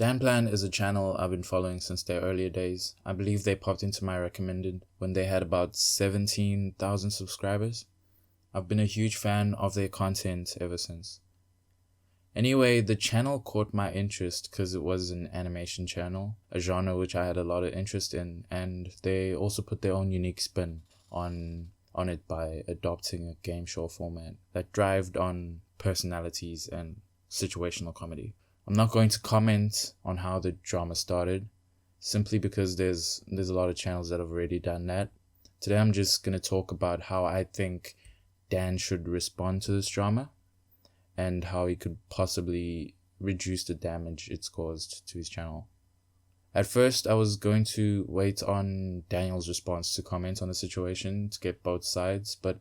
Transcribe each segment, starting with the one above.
DanPlan is a channel I've been following since their earlier days. I believe they popped into my recommended when they had about 17,000 subscribers. I've been a huge fan of their content ever since. Anyway, the channel caught my interest because it was an animation channel, a genre which I had a lot of interest in, and they also put their own unique spin on it by adopting a game show format that thrived on personalities and situational comedy. I'm not going to comment on how the drama started, simply because there's a lot of channels that have already done that. Today I'm just going to talk about how I think Dan should respond to this drama and how he could possibly reduce the damage it's caused to his channel. At first, I was going to wait on Daniel's response to comment on the situation to get both sides, but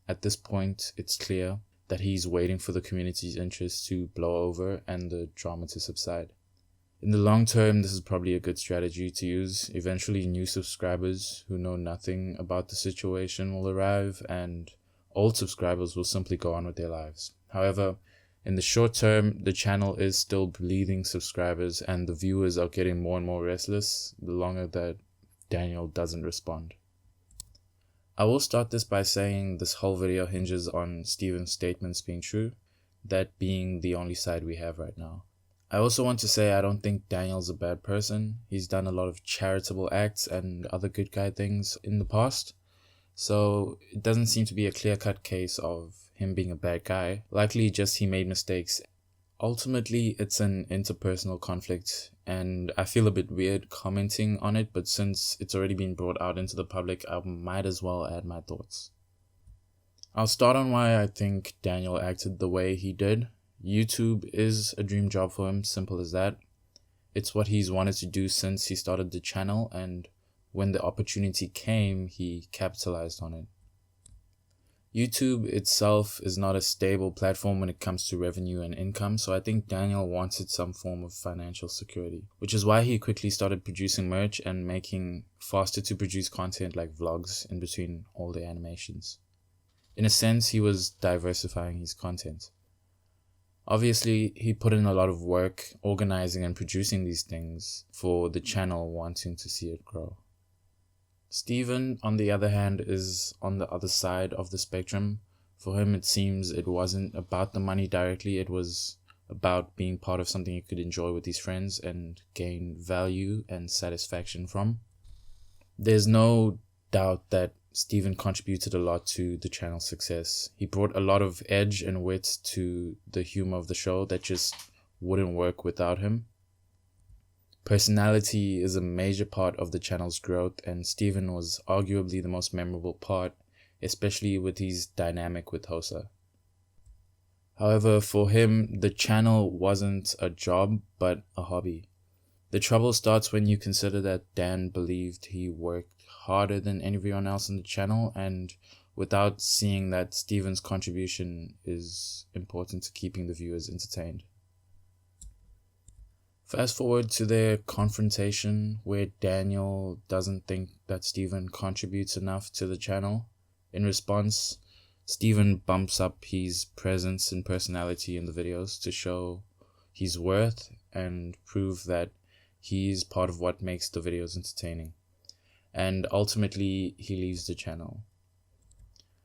at this point, it's clear that he's waiting for the community's interest to blow over and the drama to subside. In the long term, this is probably a good strategy to use. Eventually, new subscribers who know nothing about the situation will arrive, and old subscribers will simply go on with their lives. However, in the short term, the channel is still bleeding subscribers and the viewers are getting more and more restless the longer that Daniel doesn't respond. I will start this by saying this whole video hinges on Steven's statements being true, that being the only side we have right now. I also want to say I don't think Daniel's a bad person. He's done a lot of charitable acts and other good guy things in the past, so it doesn't seem to be a clear-cut case of him being a bad guy. Likely just he made mistakes. Ultimately, it's an interpersonal conflict, and I feel a bit weird commenting on it, but since it's already been brought out into the public, I might as well add my thoughts. I'll start on why I think Daniel acted the way he did. YouTube is a dream job for him, simple as that. It's what he's wanted to do since he started the channel, and when the opportunity came, he capitalized on it. YouTube itself is not a stable platform when it comes to revenue and income, so I think Daniel wanted some form of financial security, which is why he quickly started producing merch and making faster to produce content like vlogs in between all the animations. In a sense, he was diversifying his content. Obviously, he put in a lot of work organizing and producing these things for the channel wanting to see it grow. Steven, on the other hand, is on the other side of the spectrum. For him, it seems it wasn't about the money directly, it was about being part of something he could enjoy with his friends and gain value and satisfaction from. There's no doubt that Steven contributed a lot to the channel's success. He brought a lot of edge and wit to the humor of the show that just wouldn't work without him. Personality is a major part of the channel's growth, and Steven was arguably the most memorable part, especially with his dynamic with Hosa. However, for him, the channel wasn't a job, but a hobby. The trouble starts when you consider that Dan believed he worked harder than everyone else in the channel, and without seeing that Steven's contribution is important to keeping the viewers entertained. Fast forward to their confrontation where Daniel doesn't think that Steven contributes enough to the channel. In response, Steven bumps up his presence and personality in the videos to show his worth and prove that he's part of what makes the videos entertaining. And ultimately, he leaves the channel.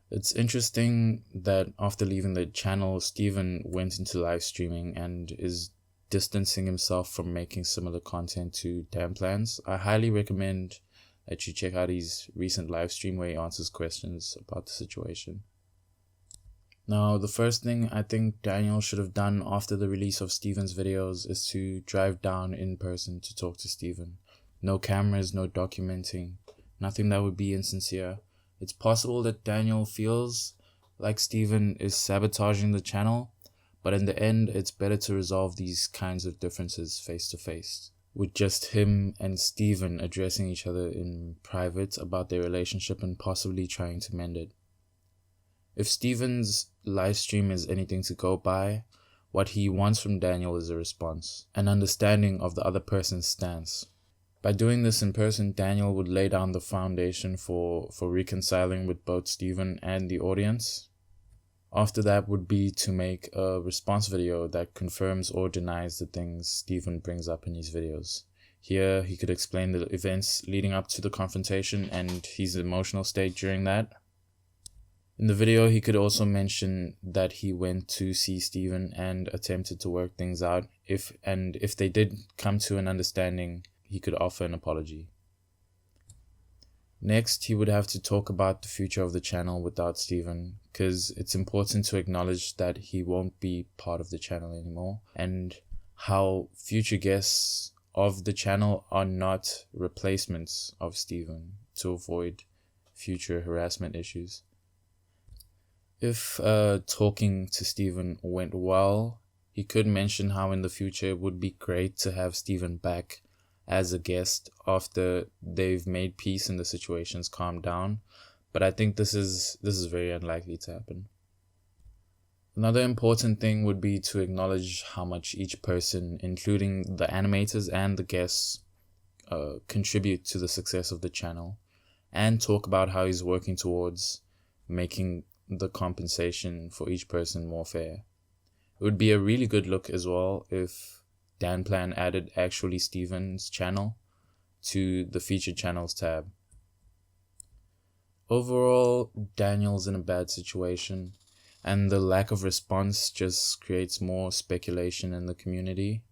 It's interesting that after leaving the channel, Steven went into live streaming and is distancing himself from making similar content to DanPlan's. I highly recommend that you check out his recent live stream where he answers questions about the situation. Now, the first thing I think Daniel should have done after the release of Steven's videos is to drive down in person to talk to Steven. No cameras, no documenting, nothing that would be insincere. It's possible that Daniel feels like Steven is sabotaging the channel, but in the end, it's better to resolve these kinds of differences face to face, with just him and Steven addressing each other in private about their relationship and possibly trying to mend it. If Steven's live stream is anything to go by, what he wants from Daniel is a response, an understanding of the other person's stance. By doing this in person, Daniel would lay down the foundation for reconciling with both Steven and the audience. After that would be to make a response video that confirms or denies the things Steven brings up in his videos. Here, he could explain the events leading up to the confrontation and his emotional state during that. In the video, he could also mention that he went to see Steven and attempted to work things out. If they did come to an understanding, he could offer an apology. Next, he would have to talk about the future of the channel without Steven, because it's important to acknowledge that he won't be part of the channel anymore, and how future guests of the channel are not replacements of Steven to avoid future harassment issues. If talking to Steven went well, he could mention how in the future it would be great to have Steven back as a guest after they've made peace and the situation's calmed down, but I think this is very unlikely to happen. Another important thing would be to acknowledge how much each person, including the animators and the guests, contribute to the success of the channel, and talk about how he's working towards making the compensation for each person more fair. It would be a really good look as well if DanPlan added actually Steven's channel to the featured channels tab. Overall, Daniel's in a bad situation, and the lack of response just creates more speculation in the community.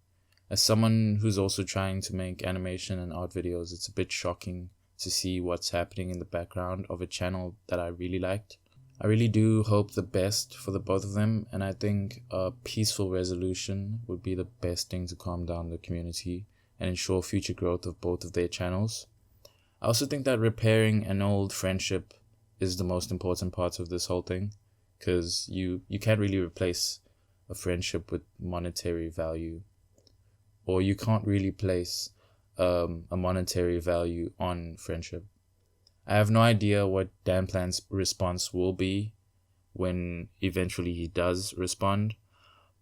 As someone who's also trying to make animation and art videos, it's a bit shocking to see what's happening in the background of a channel that I really liked. I really do hope the best for the both of them, and I think a peaceful resolution would be the best thing to calm down the community and ensure future growth of both of their channels. I also think that repairing an old friendship is the most important part of this whole thing, because you can't really replace a friendship with monetary value, or you can't really place a monetary value on friendship. I have no idea what DanPlan's response will be when eventually he does respond,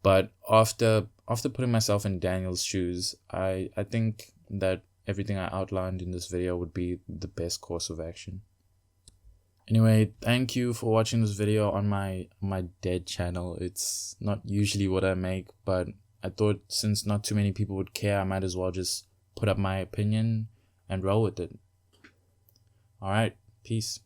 but after putting myself in Daniel's shoes, I think that everything I outlined in this video would be the best course of action. Anyway, thank you for watching this video on my dead channel. It's not usually what I make, but I thought since not too many people would care, I might as well just put up my opinion and roll with it. Alright, peace.